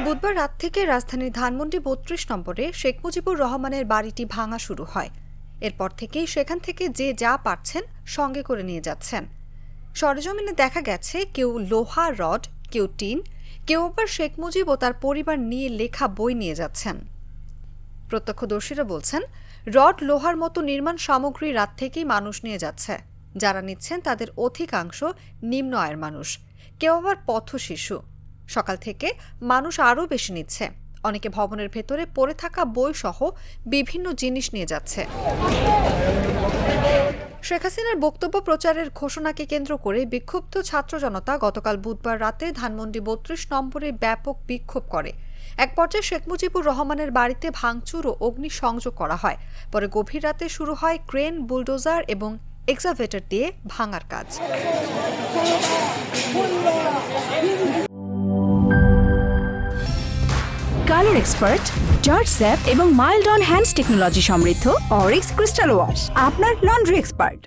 বুধবার রাত থেকে রাজধানীর ধানমন্ডি ৩২ নম্বরে শেখ মুজিবুর রহমানের বাড়িটি ভাঙা শুরু হয়। এরপর থেকেই সেখান থেকে যে যা পারছেন সঙ্গে করে নিয়ে যাচ্ছেন। সরেজমিনে দেখা গেছে কেউ লোহা রড, কেউ টিন, কেউ আবার শেখ মুজিব ও তার পরিবার নিয়ে লেখা বই নিয়ে যাচ্ছেন। প্রত্যক্ষদর্শীরা বলছেন, রড লোহার মতো নির্মাণ সামগ্রী রাত থেকেই মানুষ নিয়ে যাচ্ছে। যারা নিচ্ছেন তাদের অধিকাংশ নিম্ন আয়ের মানুষ, কেউ আবার পথশিশু। সকাল থেকে মানুষ আরও বেশি নিচ্ছে। অনেকে ভবনের ভেতরে পড়ে থাকা বই সহ বিভিন্ন জিনিস নিয়ে যাচ্ছে। শেখ হাসিনার বক্তব্য প্রচারের ঘোষণাকে কেন্দ্র করে বিক্ষুব্ধ ছাত্র জনতা গতকাল বুধবার রাতে ধানমন্ডি ৩২ নম্বরে ব্যাপক বিক্ষোভ করে। এক পর্যায়ে শেখ মুজিবুর রহমানের বাড়িতে ভাঙচুর ও অগ্নিসংযোগ করা হয়। পরে গভীর রাতে শুরু হয় ক্রেন, বুলডোজার এবং এক্সাভেটর দিয়ে ভাঙার কাজ। কালার এক্সপার্ট, জর্জ স্যাপ এবং মাইল্ড অন হ্যান্ডস টেকনোলজি সমৃদ্ধ অরিক্স ক্রিস্টাল ওয়াশ আপনার লন্ড্রি এক্সপার্ট।